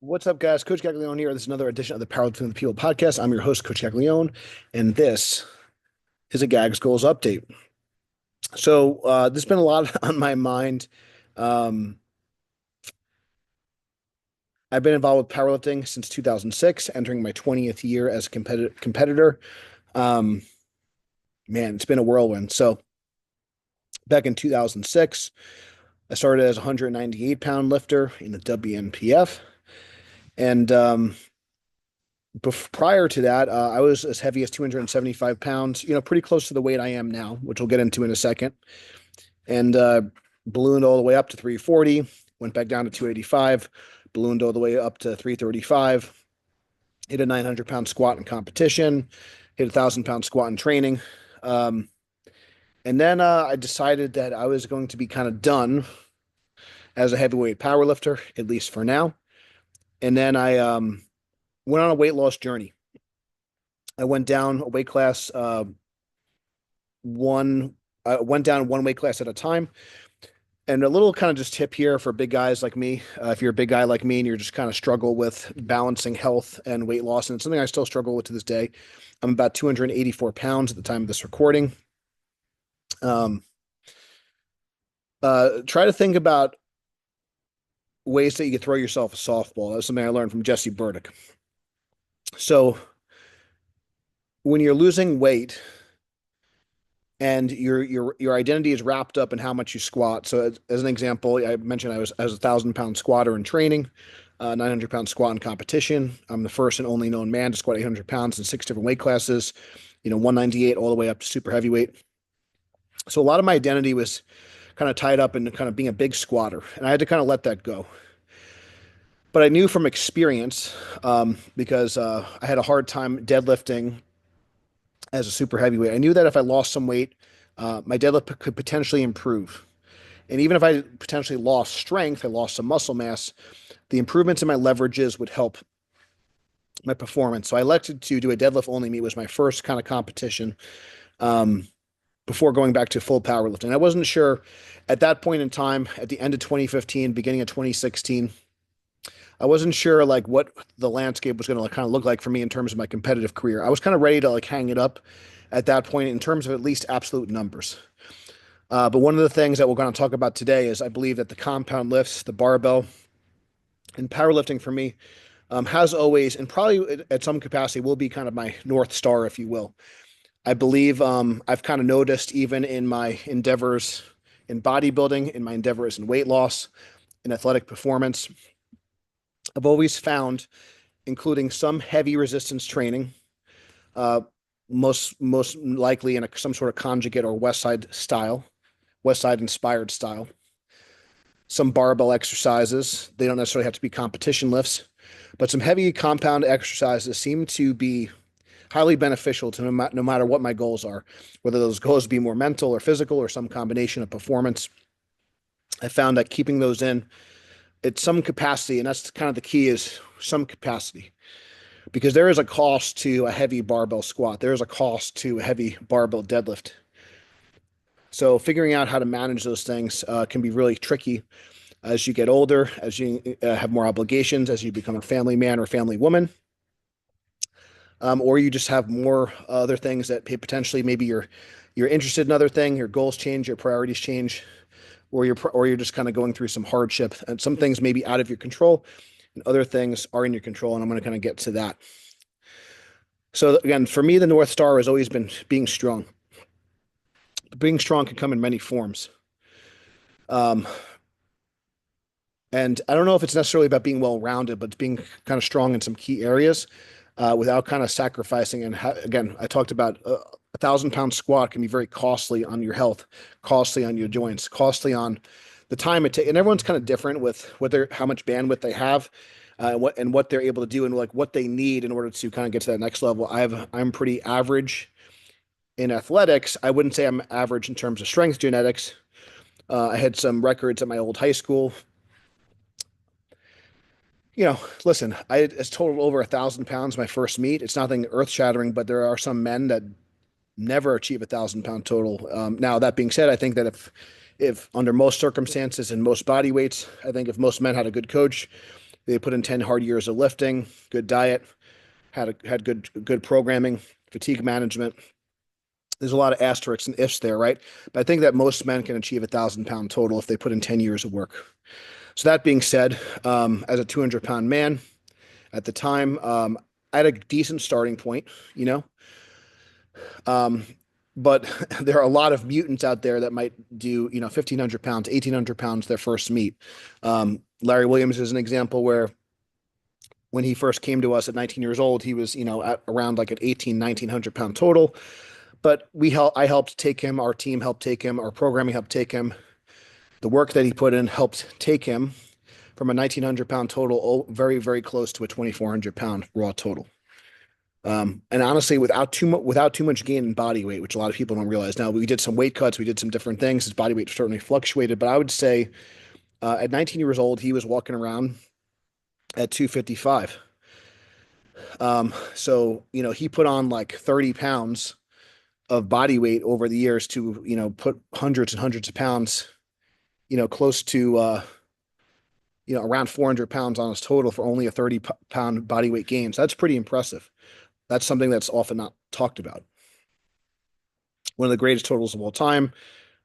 What's up, guys? Coach Gaglione here. This is another edition of the Powerlifting with the People podcast. I'm your host, Coach Gaglione, and this is a Gags Goals update. There's been a lot on my mind. Um, I've been involved with powerlifting since 2006, entering my 20th year as a competitor. Um, Man, it's been a whirlwind. So, back in 2006, I started as a 198-pound lifter in the WNPF, and prior to that, I was as heavy as 275 pounds, pretty close to the weight I am now, which we'll get into in a second. And ballooned all the way up to 340, went back down to 285, ballooned all the way up to 335, hit a 900-pound squat in competition, hit a 1,000-pound squat in training. Um, and then I decided that I was going to be kind of done as a heavyweight powerlifter, at least for now. And then I went on a weight loss journey. I went down a weight class one went down one weight class at a time. And a little kind of just tip here for big guys like me. If you're a big guy like me and you're just kind of struggle with balancing health and weight loss, and it's something I still struggle with to this day. I'm about 284 pounds at the time of this recording. Um, Try to think about ways that you could throw yourself a softball. That's something I learned from Jesse Burdick. So when you're losing weight, and your identity is wrapped up in how much you squat. So as an example, I mentioned I was 1,000-pound squatter in training, 900-pound squat in competition. I'm the first and only known man to squat 800 pounds in 6 different weight classes, 198 all the way up to super heavyweight. So a lot of my identity was kind of tied up in kind of being a big squatter, and I had to kind of let that go. But I knew from experience, because I had a hard time deadlifting as a super heavyweight. I knew that if I lost some weight, my deadlift could potentially improve. And even if I potentially lost strength, I lost some muscle mass, the improvements in my leverages would help my performance. So I elected to do a deadlift only meet. Was my first kind of competition, um, before going back to full powerlifting. I wasn't sure at that point in time, at the end of 2015, beginning of 2016, I wasn't sure like what the landscape was going to kind of look like for me in terms of my competitive career. I was kind of ready to like hang it up at that point in terms of at least absolute numbers. But one of the things that we're going to talk about today is I believe that the compound lifts, the barbell, and powerlifting for me has always, and probably at some capacity, will be kind of my North Star, if you will. I believe I've kind of noticed even in my endeavors in bodybuilding, in my endeavors in weight loss, in athletic performance, I've always found, including some heavy resistance training, uh, most likely in some sort of conjugate or West Side inspired style. Some barbell exercises. They don't necessarily have to be competition lifts, but some heavy compound exercises seem to be highly beneficial to no matter what my goals are, whether those goals be more mental or physical or some combination of performance. I found that keeping those in at some capacity, and that's kind of the key, is some capacity, because there is a cost to a heavy barbell squat. There is a cost to a heavy barbell deadlift. So figuring out how to manage those things can be really tricky as you get older, as you have more obligations, as you become a family man or family woman, or you just have more other things that potentially maybe you're interested in other thing, your goals change, your priorities change, or you're just kind of going through some hardship, and some things may be out of your control, and other things are in your control. And I'm going to kind of get to that. So again, for me, the North Star has always been being strong. Being strong can come in many forms. Um, and I don't know if it's necessarily about being well-rounded, but being kind of strong in some key areas without kind of sacrificing. And again, I talked about 1,000-pound squat can be very costly on your health, costly on your joints, costly on the time it takes. And everyone's kind of different with how much bandwidth they have, and what they're able to do, and like what they need in order to kind of get to that next level. I'm pretty average in athletics. I wouldn't say I'm average in terms of strength genetics. I had some records at my old high school. Listen, I totaled over 1,000 pounds my first meet. It's nothing earth shattering, but there are some men that never achieve 1,000-pound total. Now, that being said, I think that if under most circumstances and most body weights, I think if most men had a good coach, They put in 10 hard years of lifting, good diet, had good programming, fatigue management. There's a lot of asterisks and ifs there, right? But I think that most men can achieve 1,000 pound total if they put in 10 years of work. So that being said, as a 200 pound man at the time, I had a decent starting point, you know. Um, but there are a lot of mutants out there that might do, 1,500 pounds, 1,800 pounds their first meet. Larry Williams is an example where when he first came to us at 19 years old, he was, at around like an 18, 1,900 pound total. But I helped take him, our team helped take him, our programming helped take him. The work that he put in helped take him from a 1,900 pound total, very, very close to a 2,400 pound raw total. And honestly, without too much gain in body weight, which a lot of people don't realize. Now, we did some weight cuts, we did some different things. His body weight certainly fluctuated, but I would say at 19 years old, he was walking around at 255. So he put on like 30 pounds of body weight over the years to put hundreds and hundreds of pounds, close to around 400 pounds on his total for only a 30-pound body weight gain. So that's pretty impressive. That's something that's often not talked about. One of the greatest totals of all time,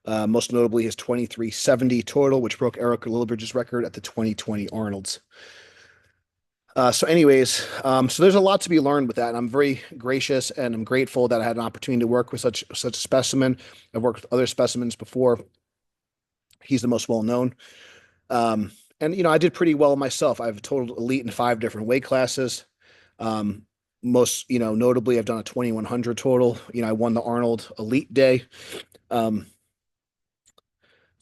most notably his 2370 total, which broke Eric Lillibridge's record at the 2020 Arnold's. So anyways, so there's a lot to be learned with that. And I'm very gracious and I'm grateful that I had an opportunity to work with such a specimen. I've worked with other specimens before. He's the most well known. And I did pretty well myself. I've totaled elite in 5 different weight classes. Most, notably, I've done a 2,100 total. I won the Arnold Elite Day. So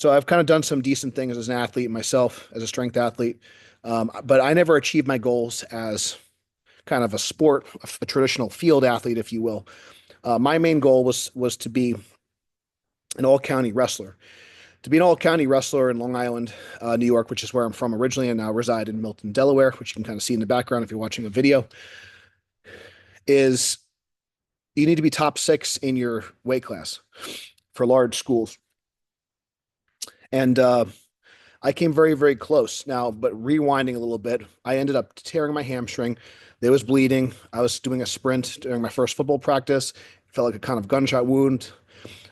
I've kind of done some decent things as an athlete myself, as a strength athlete. But I never achieved my goals as kind of a sport, a traditional field athlete, if you will. My main goal was to be an all-county wrestler. To be an all-county wrestler in Long Island, New York, which is where I'm from originally, and now reside in Milton, Delaware, which you can kind of see in the background if you're watching a video, is you need to be top 6 in your weight class for large schools. And I came very, very close now, but rewinding a little bit, I ended up tearing my hamstring. It was bleeding. I was doing a sprint during my first football practice. It felt like a kind of gunshot wound.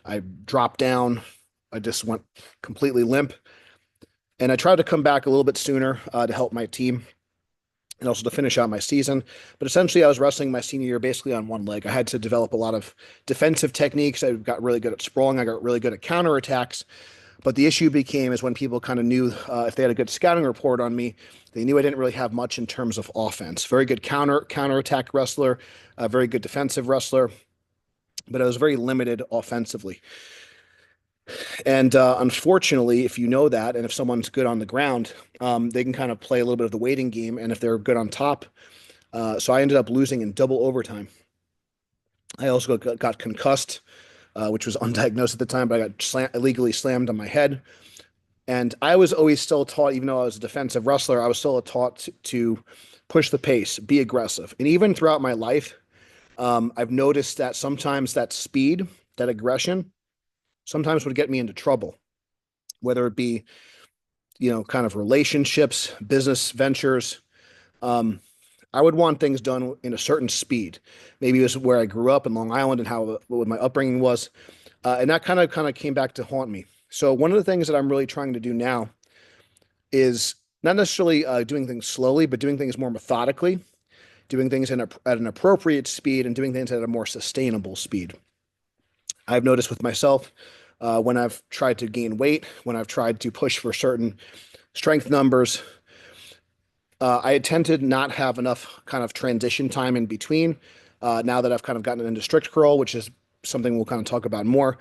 I dropped down. I just went completely limp. And I tried to come back a little bit sooner to help my team and also to finish out my season. But essentially, I was wrestling my senior year basically on one leg. I had to develop a lot of defensive techniques. I got really good at sprawling. I got really good at counterattacks. But the issue became is when people kind of knew if they had a good scouting report on me, they knew I didn't really have much in terms of offense. Very good counterattack wrestler, a very good defensive wrestler, but I was very limited offensively. And unfortunately, if you know that, and if someone's good on the ground, they can kind of play a little bit of the waiting game. And if they're good on top, so I ended up losing in double overtime. I also got concussed, which was undiagnosed at the time, but I got illegally slammed on my head. And I was always still taught, even though I was a defensive wrestler, I was still taught to push the pace, be aggressive. And even throughout my life, I've noticed that sometimes that speed, that aggression, sometimes would get me into trouble, whether it be, kind of relationships, business ventures. I would want things done in a certain speed. Maybe it was where I grew up in Long Island and what my upbringing was. And that kind of came back to haunt me. So one of the things that I'm really trying to do now is not necessarily doing things slowly, but doing things more methodically, doing things at an appropriate speed and doing things at a more sustainable speed. I've noticed with myself when I've tried to gain weight, when I've tried to push for certain strength numbers, I tend to not have enough kind of transition time in between. Now that I've kind of gotten into strict curl, which is something we'll kind of talk about more,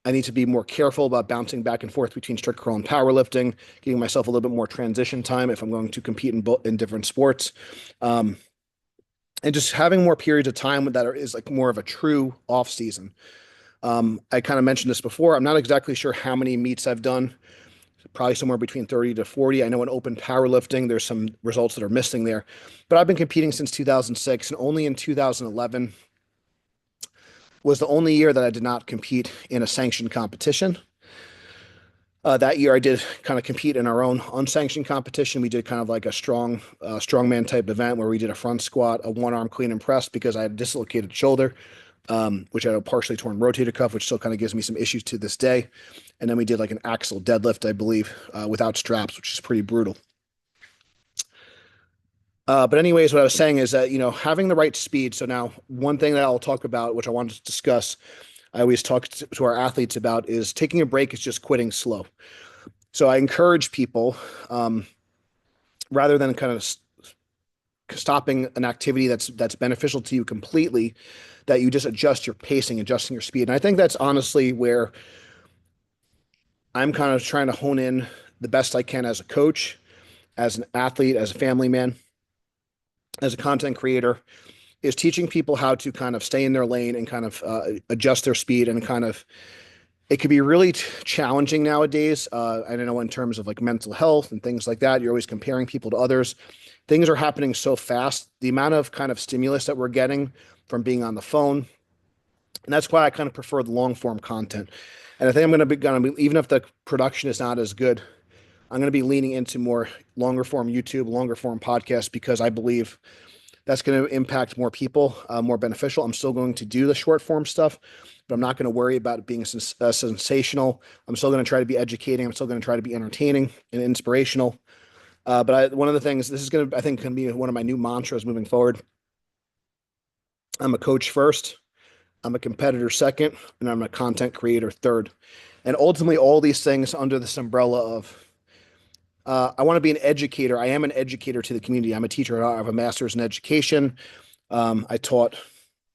I need to be more careful about bouncing back and forth between strict curl and powerlifting, giving myself a little bit more transition time if I'm going to compete in different sports. And just having more periods of time is like more of a true off season. I kind of mentioned this before. I'm not exactly sure how many meets I've done, probably somewhere between 30 to 40. I know in open powerlifting, there's some results that are missing there, but I've been competing since 2006, and only in 2011 was the only year that I did not compete in a sanctioned competition. That year, I did kind of compete in our own unsanctioned competition. We did kind of like a strongman type event where we did a front squat, a one arm clean and press because I had a dislocated shoulder, which I had a partially torn rotator cuff, which still kind of gives me some issues to this day. And then we did like an axle deadlift, I believe, without straps, which is pretty brutal. But anyways, what I was saying is that, having the right speed. So now one thing that I'll talk about, which I wanted to discuss, I always talk to our athletes about is taking a break is just quitting slow. So I encourage people, um, rather than kind of stopping an activity that's beneficial to you completely, that you just adjust your pacing, adjusting your speed. And I think that's honestly where I'm kind of trying to hone in the best I can as a coach, as an athlete, as a family man, as a content creator, is teaching people how to kind of stay in their lane and kind of adjust their speed and kind of it could be really challenging nowadays. I don't know in terms of like mental health and things like that. You're always comparing people to others. Things are happening so fast. The amount of kind of stimulus that we're getting from being on the phone, and that's why I kind of prefer the long form content. And I think I'm going to be even if the production is not as good, I'm going to be leaning into more longer form YouTube, longer form podcasts because I believe that's going to impact more people, more beneficial. I'm still going to do the short form stuff, but I'm not going to worry about it being sensational. I'm still going to try to be educating. I'm still going to try to be entertaining and inspirational. One of the things, this is going to, I think, can be one of my new mantras moving forward. I'm a coach first, I'm a competitor second, and I'm a content creator third. And ultimately, all these things under this umbrella of I want to be an educator. I am an educator to the community. I'm a teacher. I have a master's in education. I taught,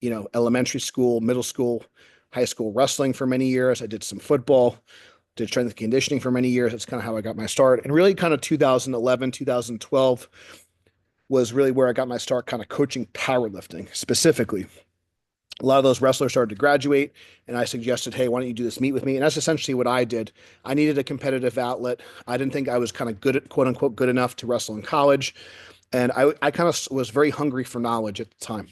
elementary school, middle school, high school wrestling for many years. I did some football, did strength and conditioning for many years. That's kind of how I got my start. And really, kind of 2011, 2012 was really where I got my start kind of coaching powerlifting specifically. A lot of those wrestlers started to graduate, and I suggested, hey, why don't you do this meet with me? And that's essentially what I did. I needed a competitive outlet. I didn't think I was kind of good at, quote unquote, good enough to wrestle in college. And I kind of was very hungry for knowledge at the time.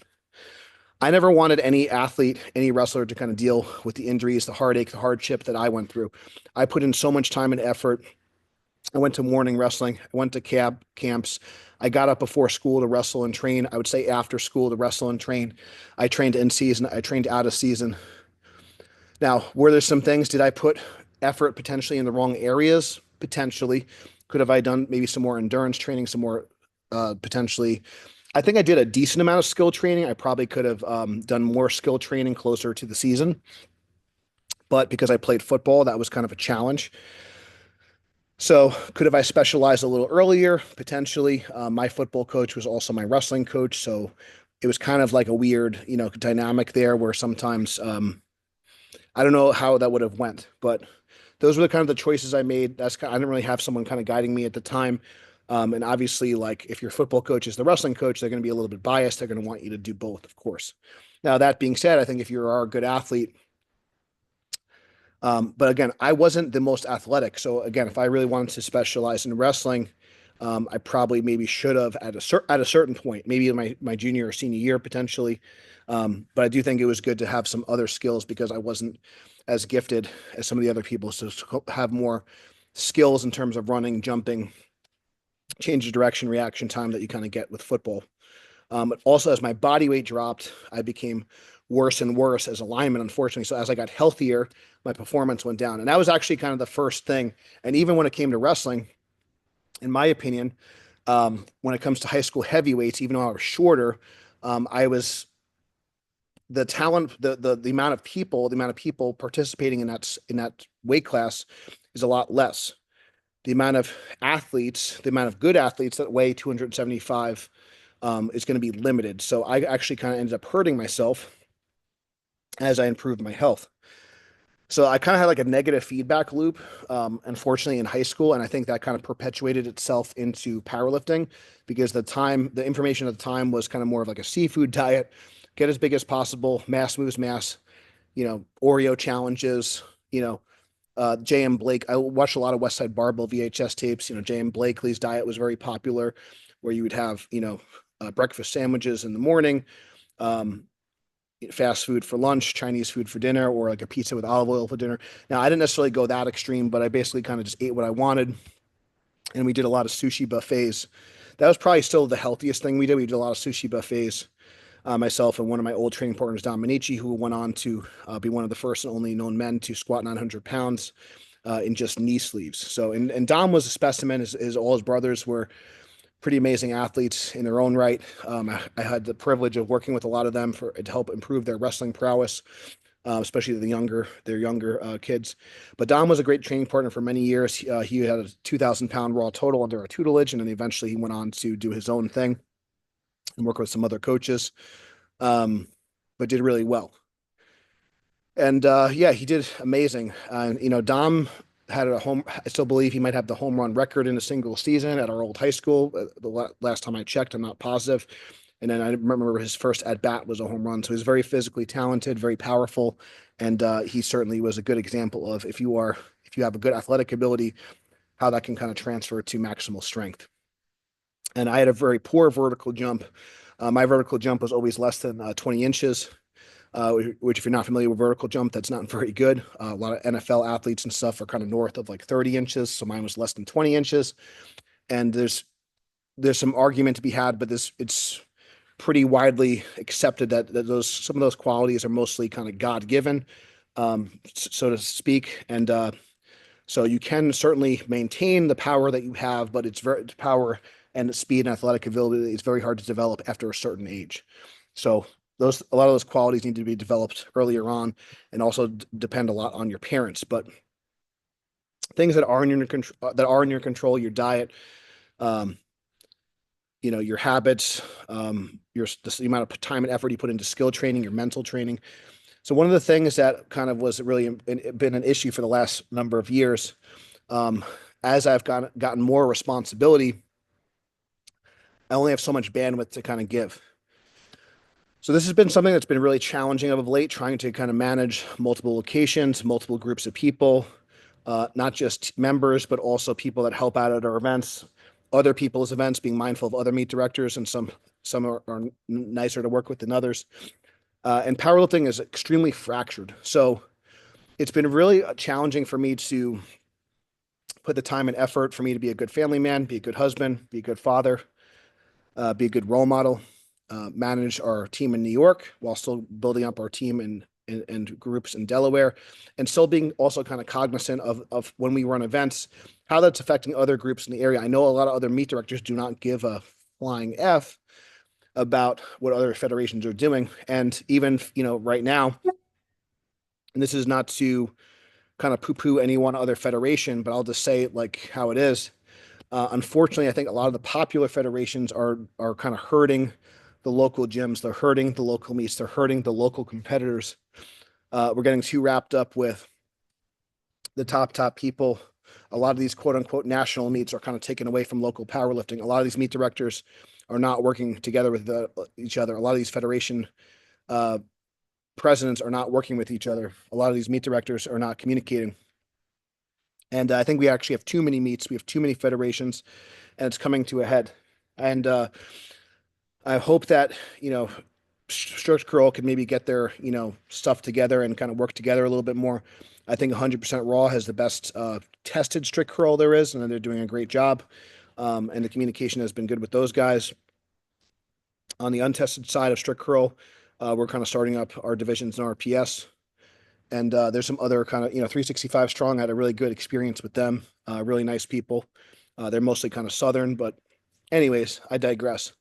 I never wanted any athlete, any wrestler to kind of deal with the injuries, the heartache, the hardship that I went through. I put in so much time and effort. I went to morning wrestling. I went to camps. I got up before school to wrestle and train. I would say after school to wrestle and train. I trained in season. I trained out of season. Now, were there some things? Did I put effort potentially in the wrong areas? Potentially. Could have I done maybe some more endurance training, some more potentially? I think I did a decent amount of skill training. I probably could have done more skill training closer to the season. But because I played football, that was kind of a challenge. So could have I specialized a little earlier? Potentially. My football coach was also my wrestling coach. So it was kind of like a weird, dynamic there where sometimes I don't know how that would have went, but those were the kind of the choices I made. I didn't really have someone kind of guiding me at the time. And obviously, like if your football coach is the wrestling coach, they're going to be a little bit biased. They're going to want you to do both, of course. Now, that being said, I think if you are a good athlete, but again, I wasn't the most athletic. So again, if I really wanted to specialize in wrestling, I probably maybe should have at a certain point, maybe in my junior or senior year potentially. But I do think it was good to have some other skills because I wasn't as gifted as some of the other people. So to have more skills in terms of running, jumping, change of direction, reaction time that you kind of get with football. But also, as my body weight dropped, I became worse and worse as a lineman, unfortunately. So as I got healthier, my performance went down. And that was actually kind of the first thing. And even when it came to wrestling, in my opinion, when it comes to high school heavyweights, even though I was shorter, I was the talent, the amount of people participating in that weight class is a lot less. The amount of athletes, the amount of good athletes that weigh 275 is going to be limited. So I actually kind of ended up hurting myself as I improved my health. So I kind of had like a negative feedback loop, unfortunately, in high school. And I think that kind of perpetuated itself into powerlifting because the information at the time was kind of more of like a seafood diet, get as big as possible, mass moves mass, Oreo challenges, J.M. Blake. I watched a lot of West Side Barbell VHS tapes. J.M. Blakely's diet was very popular, where you would have, breakfast sandwiches in the morning, um, fast food for lunch, Chinese food for dinner, or like a pizza with olive oil for dinner. Now, I didn't necessarily go that extreme, but I basically kind of just ate what I wanted. And we did a lot of sushi buffets. That was probably still the healthiest thing we did. We did a lot of sushi buffets. Myself and one of my old training partners, Dominici, who went on to be one of the first and only known men to squat 900 pounds in just knee sleeves. So, and Dom was a specimen. All his brothers were pretty amazing athletes in their own right. I had the privilege of working with a lot of them to help improve their wrestling prowess, especially their younger kids. But Dom was a great training partner for many years. He had a 2,000 pound raw total under our tutelage, and then eventually he went on to do his own thing and work with some other coaches, but did really well. And yeah, he did amazing. Dom had a home. I still believe he might have the home run record in a single season at our old high school. The last time I checked, I'm not positive. And then I remember his first at bat was a home run. So he's very physically talented, very powerful, and he certainly was a good example of if you have a good athletic ability, how that can kind of transfer to maximal strength. And I had a very poor vertical jump. My vertical jump was always less than 20 inches, which, if you're not familiar with vertical jump, that's not very good. A lot of NFL athletes and stuff are kind of north of like 30 inches. So mine was less than 20 inches. And there's some argument to be had, but it's pretty widely accepted that some of those qualities are mostly kind of God given, so to speak. And so you can certainly maintain the power that you have, but it's very power and speed and athletic ability. It's very hard to develop after a certain age. So a lot of those qualities need to be developed earlier on, and also depend a lot on your parents. But things that are in your control, your diet, um, your habits, the amount of time and effort you put into skill training, your mental training. So one of the things that kind of was really been an issue for the last number of years, um, as I've gotten more responsibility, I only have so much bandwidth to kind of give. So this has been something that's been really challenging of late, trying to kind of manage multiple locations, multiple groups of people, not just members, but also people that help out at our events, other people's events, being mindful of other meet directors, and some are nicer to work with than others. And powerlifting is extremely fractured. So it's been really challenging for me to put the time and effort for me to be a good family man, be a good husband, be a good father, be a good role model, manage our team in New York while still building up our team and groups in Delaware, and still being also kind of cognizant of when we run events, how that's affecting other groups in the area. I know a lot of other meet directors do not give a flying F about what other federations are doing. And even, right now, and this is not to kind of poo-poo any one other federation, but I'll just say it like how it is. Unfortunately, I think a lot of the popular federations are kind of hurting the local gyms. They're hurting the local meets. They're hurting the local competitors. We're getting too wrapped up with the top people. A lot of these quote unquote national meets are kind of taken away from local powerlifting. A lot of these meet directors are not working together with each other. A lot of these federation presidents are not working with each other. A lot of these meet directors are not communicating. And I think we actually have too many meets. We have too many federations, and it's coming to a head. And I hope that, Strict Curl can maybe get their, stuff together and kind of work together a little bit more. I think 100% Raw has the best tested Strict Curl there is, and they're doing a great job. And the communication has been good with those guys. On the untested side of Strict Curl, we're kind of starting up our divisions in RPS. And there's some other kind of, 365 Strong. I had a really good experience with them. Really nice people. They're mostly kind of Southern, but anyways, I digress.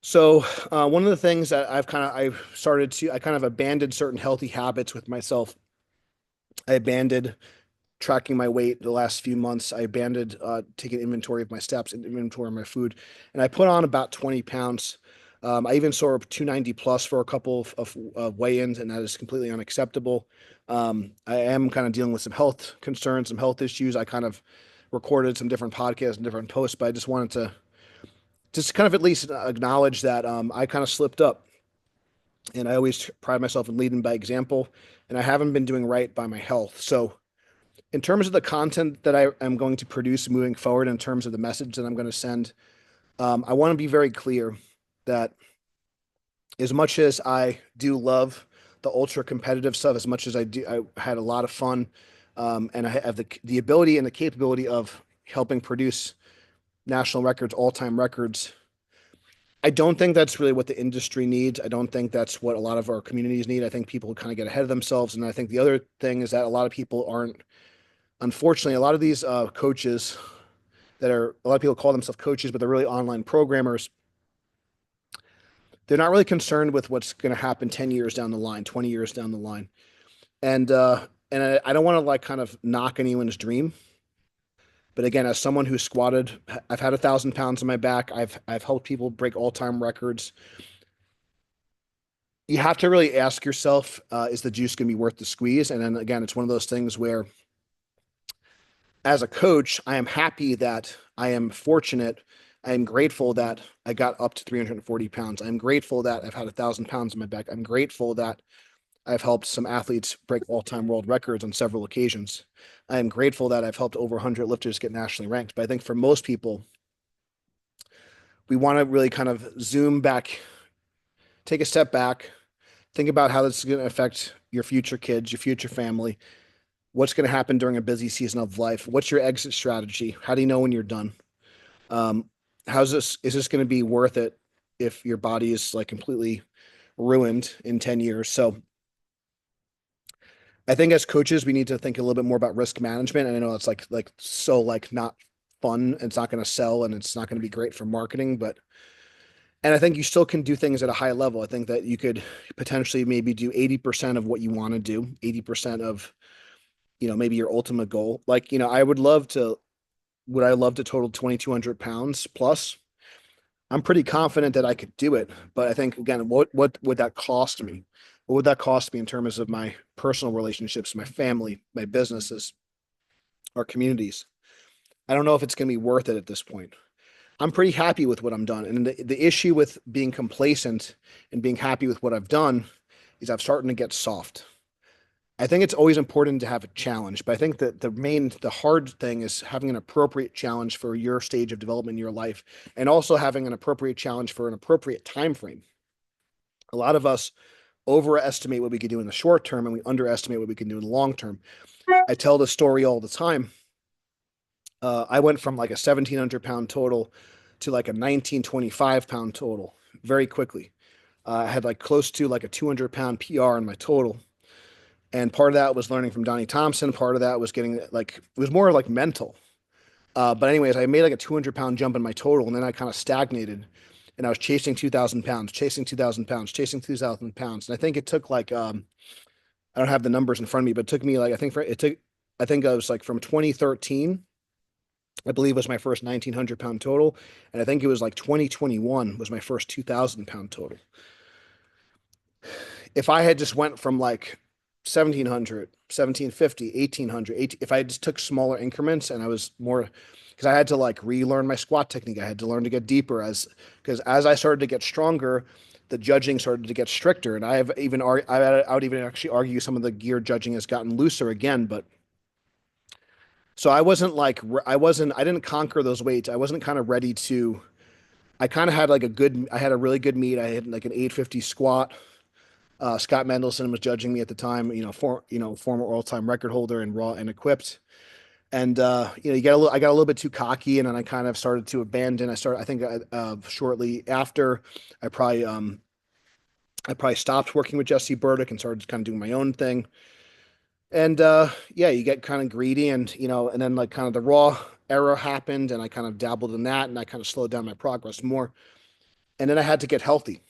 So one of the things that I kind of abandoned certain healthy habits with myself. I abandoned tracking my weight the last few months. I abandoned taking inventory of my steps and inventory of my food, and I put on about 20 pounds. I even saw 290 plus for a couple of weigh-ins, and that is completely unacceptable. I am kind of dealing with some health concerns, some health issues. I kind of recorded some different podcasts and different posts, but I just wanted to just kind of at least acknowledge that I kind of slipped up. And I always pride myself in leading by example, and I haven't been doing right by my health. So in terms of the content that I am going to produce moving forward, in terms of the message that I'm going to send, I want to be very clear that as much as I do love the ultra competitive stuff, as much as I do, I had a lot of fun, and I have the ability and the capability of helping produce national records, all time records. I don't think that's really what the industry needs. I don't think that's what a lot of our communities need. I think people kind of get ahead of themselves, and I think the other thing is that a lot of people aren't. Unfortunately, a lot of these coaches that are a lot of people call themselves coaches, but they're really online programmers. They're not really concerned with what's going to happen 10 years down the line, 20 years down the line. And I don't want to like kind of knock anyone's dream. But again, as someone who squatted, I've had 1,000 pounds on my back. I've helped people break all-time records. You have to really ask yourself, is the juice going to be worth the squeeze? And then again, it's one of those things where as a coach, I am happy that I am fortunate. I am grateful that I got up to 340 pounds. I'm grateful that I've had 1,000 pounds on my back. I'm grateful that I've helped some athletes break all-time world records on several occasions. I am grateful that I've helped over 100 lifters get nationally ranked. But I think for most people, we want to really kind of zoom back, take a step back, think about how this is going to affect your future kids, your future family, what's going to happen during a busy season of life, what's your exit strategy, how do you know when you're done? Um, how's this? Is this going to be worth it if your body is like completely ruined in 10 years? So I think as coaches, we need to think a little bit more about risk management. And I know it's like so like not fun. It's not going to sell and it's not going to be great for marketing, but and I think you still can do things at a high level. I think that you could potentially maybe do 80% of what you want to do, 80% of, maybe your ultimate goal. Like, would I love to total 2,200 pounds plus? I'm pretty confident that I could do it. But I think, again, what would that cost me? What would that cost me in terms of my personal relationships, my family, my businesses, our communities? I don't know if it's going to be worth it at this point. I'm pretty happy with what I'm done. And the issue with being complacent and being happy with what I've done is I've starting to get soft. I think it's always important to have a challenge, but I think that the hard thing is having an appropriate challenge for your stage of development in your life, and also having an appropriate challenge for an appropriate time frame. A lot of us overestimate what we can do in the short term, and we underestimate what we can do in the long term. I tell the story all the time. I went from like a 1,700 pound total to like a 1,925 pound total very quickly. I had like close to like a 200 pound PR in my total. And part of that was learning from Donnie Thompson. Part of that was getting like, it was more like mental. But anyways, I made like a 200 pound jump in my total, and then I kind of stagnated, and I was chasing 2,000 pounds, chasing 2,000 pounds, chasing 2,000 pounds. And I think it took like, I don't have the numbers in front of me, but it took me like, I think I was like from 2013, I believe was my first 1,900 pound total. And I think it was like 2021 was my first 2,000 pound total. If I had just went from like 1,700, 1,750, 1,800, if I just took smaller increments and I was more, because I had to like relearn my squat technique. I had to learn to get deeper because as I started to get stronger, the judging started to get stricter. And I would even actually argue some of the gear judging has gotten looser again. But so I didn't conquer those weights. I wasn't kind of ready to, I kind of had like I had a really good meet. I had like an 850 squat. Scott Mendelson was judging me at the time, former all-time record holder in raw and equipped. And I got a little bit too cocky, and then I kind of started to abandon. I think shortly after, I probably stopped working with Jesse Burdick and started kind of doing my own thing. And yeah, you get kind of greedy, and then like kind of the raw era happened, and I kind of dabbled in that, and I kind of slowed down my progress more. And then I had to get healthy.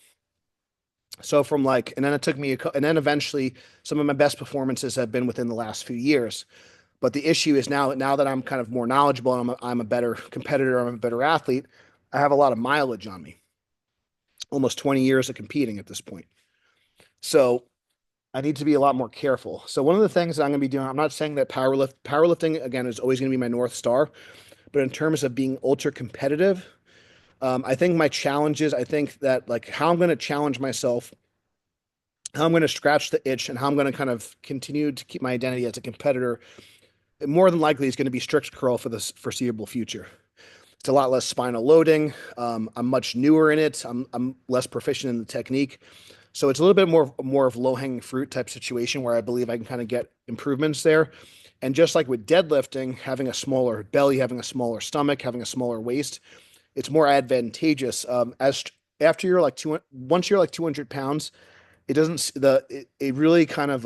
So and then it took me, and then eventually some of my best performances have been within the last few years. But the issue is now that I'm kind of more knowledgeable and I'm a better competitor, I'm a better athlete, I have a lot of mileage on me, almost 20 years of competing at this point. So I need to be a lot more careful. So one of the things that I'm going to be doing, I'm not saying that powerlifting again is always going to be my North Star, but in terms of being ultra competitive, I think my challenges, I think that like how I'm going to challenge myself, how I'm going to scratch the itch, and how I'm going to kind of continue to keep my identity as a competitor, more than likely is going to be strict curl for the foreseeable future. It's a lot less spinal loading. I'm much newer in it. I'm less proficient in the technique. So it's a little bit more of low hanging fruit type situation where I believe I can kind of get improvements there. And just like with deadlifting, having a smaller belly, having a smaller stomach, having a smaller waist, it's more advantageous. As after you're like once you're like 200 pounds, it doesn't it really kind of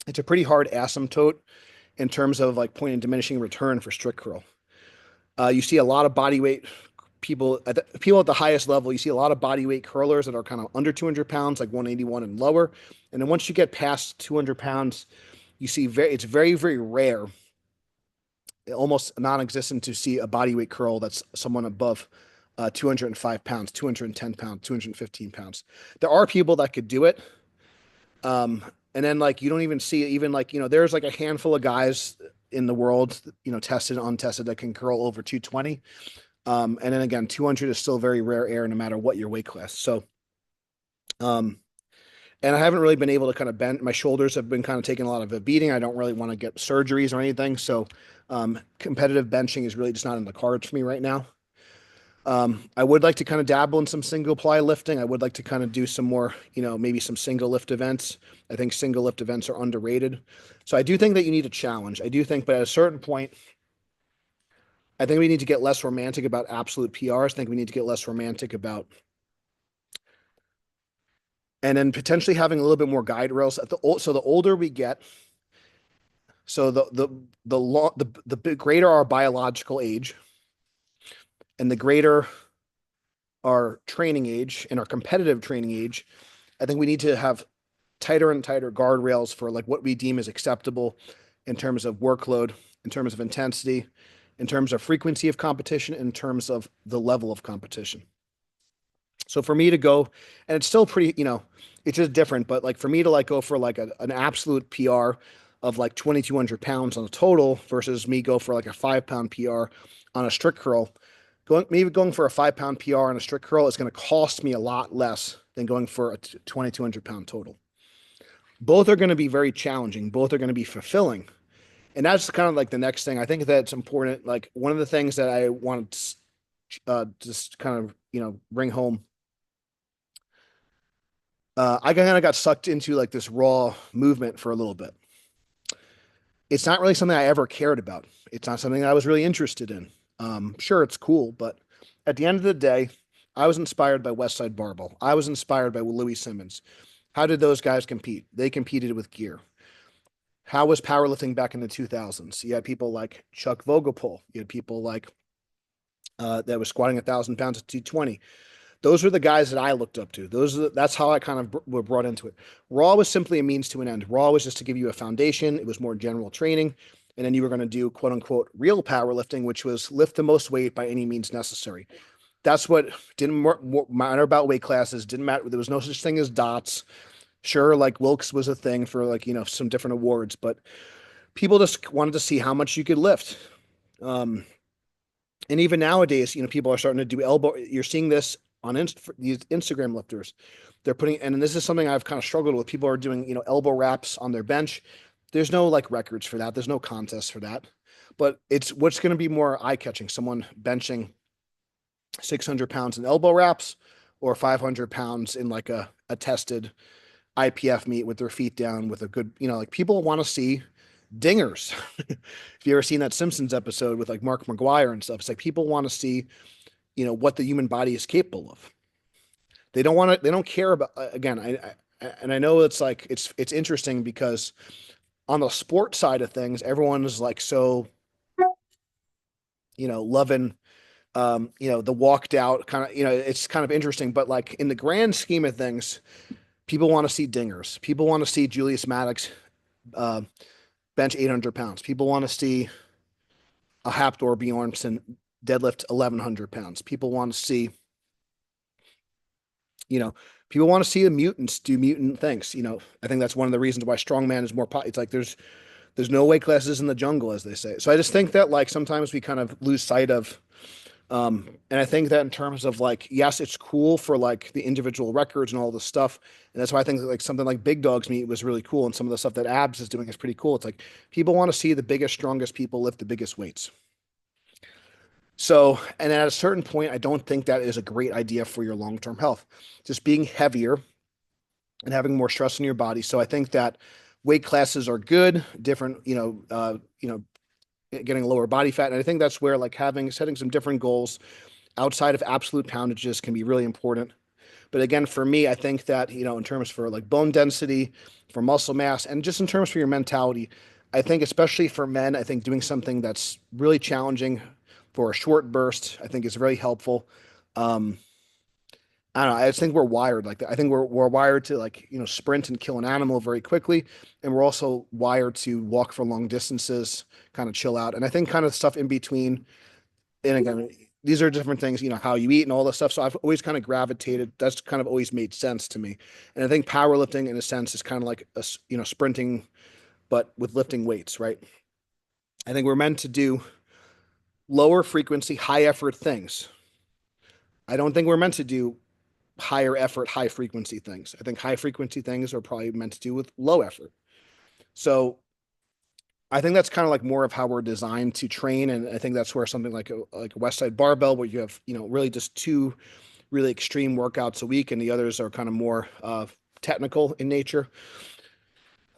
it's a pretty hard asymptote in terms of like point and diminishing return for strict curl. You see a lot of body weight people at the highest level. You see a lot of body weight curlers that are kind of under 200 pounds, like 181 and lower. And then once you get past 200 pounds, you see it's very, very rare, almost non-existent to see a body weight curl that's someone above 205 pounds, 210 pounds, 215 pounds. There are people that could do it. And then like you don't even see it, even like, there's like a handful of guys in the world, tested, untested that can curl over 220. And then again, 200 is still very rare air no matter what your weight class. So, um, and I haven't really been able to kind of bend. My shoulders have been kind of taking a lot of a beating. I don't really want to get surgeries or anything. So, competitive benching is really just not in the cards for me right now. I would like to kind of dabble in some single ply lifting. I would like to kind of do some more, maybe some single lift events. I think single lift events are underrated. So I do think that you need a challenge. I do think, but at a certain point, I think we need to get less romantic about absolute PRs. I think we need to get less romantic about, and then potentially having a little bit more guide rails. So the older we get, so the greater our biological age, and the greater our training age and our competitive training age, I think we need to have tighter and tighter guardrails for like what we deem as acceptable in terms of workload, in terms of intensity, in terms of frequency of competition, in terms of the level of competition. So for me to go, and it's still pretty, it's just different, but like for me to like go for like an absolute PR of like 2,200 pounds on a total versus me go for like a 5 pound PR on a strict curl, going for a 5 pound PR on a strict curl is going to cost me a lot less than going for a 2,200 pound total. Both are going to be very challenging. Both are going to be fulfilling. And that's kind of like the next thing. I think that's important. Like one of the things that I want to just kind of, bring home. I kind of got sucked into like this raw movement for a little bit. It's not really something I ever cared about. It's not something I was really interested in. Sure, it's cool, but at the end of the day, I was inspired by Westside Barbell. I was inspired by Louis Simmons. How did those guys compete? They competed with gear. How was powerlifting back in the 2000s? You had people like Chuck Vogelpohl. You had people like that was squatting 1,000 pounds at 220. Those were the guys that I looked up to. That's how I kind of were brought into it. Raw was simply a means to an end. Raw was just to give you a foundation. It was more general training. And then you were going to do quote unquote real powerlifting, which was lift the most weight by any means necessary. That's what didn't matter about weight classes. Didn't matter. There was no such thing as dots. Sure, like Wilks was a thing for like, some different awards, but people just wanted to see how much you could lift. And even nowadays, people are starting to do elbow. You're seeing this on these Instagram lifters. They're putting, and this is something I've kind of struggled with. People are doing, elbow wraps on their bench. There's no like records for that. There's no contest for that. But it's what's going to be more eye catching. Someone benching 600 pounds in elbow wraps or 500 pounds in like a tested IPF meet with their feet down with a good, like people want to see dingers. If you ever seen that Simpsons episode with like Mark McGuire and stuff, it's like people want to see, what the human body is capable of. They don't care about, again, and I know it's like, it's interesting because on the sport side of things, everyone is like, so, loving, the walked out kind of, it's kind of interesting, but like in the grand scheme of things, people want to see dingers. People want to see Julius Maddox, uh, bench 800 pounds. People want to see a Haptor Bjornsson deadlift 1,100 pounds. People want to see, you know, people want to see the mutants do mutant things. I think that's one of the reasons why strongman is more. It's like there's no weight classes in the jungle, as they say. So I just think that like sometimes we kind of lose sight of. And I think that in terms of like, yes, it's cool for like the individual records and all this stuff. And that's why I think like something like Big Dogs Meet was really cool. And some of the stuff that Abs is doing is pretty cool. It's like people want to see the biggest, strongest people lift the biggest weights. So, and at a certain point, I don't think that is a great idea for your long-term health. Just being heavier and having more stress in your body. So I think that weight classes are good, different, getting lower body fat. And I think that's where like having setting some different goals outside of absolute poundages can be really important. But again, for me, I think that, in terms for like bone density, for muscle mass, and just in terms for your mentality, I think especially for men, I think doing something that's really challenging for a short burst, I think is very helpful. Um, I don't know. I just think we're wired like that. I think we're wired to like, sprint and kill an animal very quickly. And we're also wired to walk for long distances, kind of chill out. And I think kind of stuff in between. And again, these are different things, how you eat and all this stuff. So I've always kind of gravitated. That's kind of always made sense to me. And I think powerlifting in a sense is kind of like sprinting, but with lifting weights, right? I think we're meant to do lower frequency, high effort things. I don't think we're meant to do higher effort, high frequency things. I think high frequency things are probably meant to do with low effort. So I think that's kind of like more of how we're designed to train. And I think that's where something like a West Side Barbell, where you have, really just two really extreme workouts a week, and the others are kind of more technical in nature.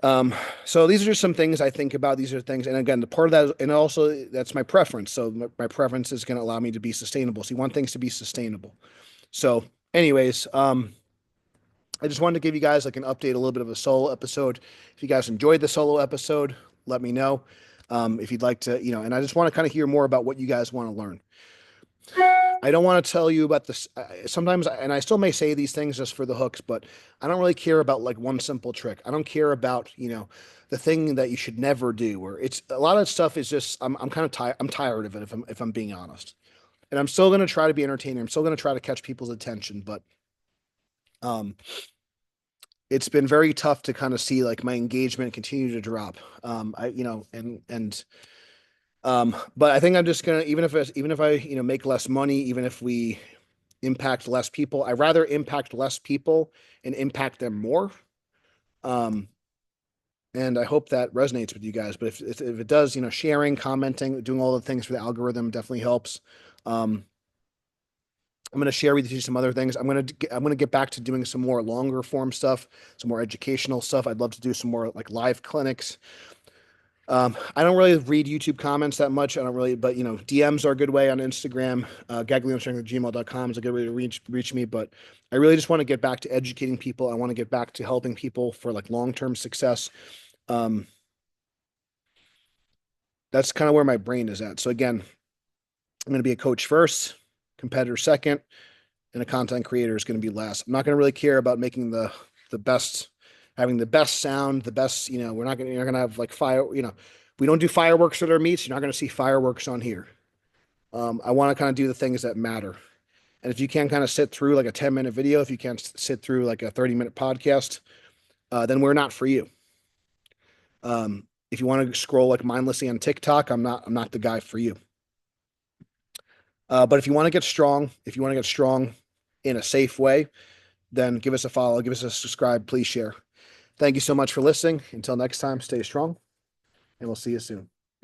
So these are just some things I think about. These are things, and again, the part of that, and also that's my preference. So my preference is going to allow me to be sustainable. So you want things to be sustainable. So, anyways, I just wanted to give you guys like an update, a little bit of a solo episode. If you guys enjoyed the solo episode, let me know. If you'd like to, and I just want to kind of hear more about what you guys want to learn. I don't want to tell you about this sometimes, and I still may say these things just for the hooks, but I don't really care about like one simple trick. I don't care about, the thing that you should never do, or it's a lot of stuff is just, I'm kind of tired. I'm tired of it if I'm being honest, and I'm still going to try to be entertaining. I'm still going to try to catch people's attention, but, um, it's been very tough to kind of see like my engagement continue to drop. But I think I'm just gonna, even if I, make less money, even if we impact less people, I'd rather impact less people and impact them more. Um, and I hope that resonates with you guys. But if it does, sharing, commenting, doing all the things for the algorithm definitely helps. Um, I'm going to share with you some other things. I'm going to get back to doing some more longer form stuff, some more educational stuff. I'd love to do some more like live clinics. I don't really read YouTube comments that much. I don't really, but DMs are a good way on Instagram. Gaglione@gmail.com is a good way to reach me. But I really just want to get back to educating people. I want to get back to helping people for like long-term success. Um, that's kind of where my brain is at. So again, I'm going to be a coach first, competitor second, and a content creator is going to be last. I'm not going to really care about making the best, having the best sound, the best. You're not going to have like fire. We don't do fireworks at our meets. You're not going to see fireworks on here. I want to kind of do the things that matter. And if you can't kind of sit through like a 10-minute video, if you can't sit through like a 30-minute podcast, then we're not for you. If you want to scroll like mindlessly on TikTok, I'm not the guy for you. But if you want to get strong, in a safe way, then give us a follow, give us a subscribe, please share. Thank you so much for listening. Until next time, stay strong, and we'll see you soon.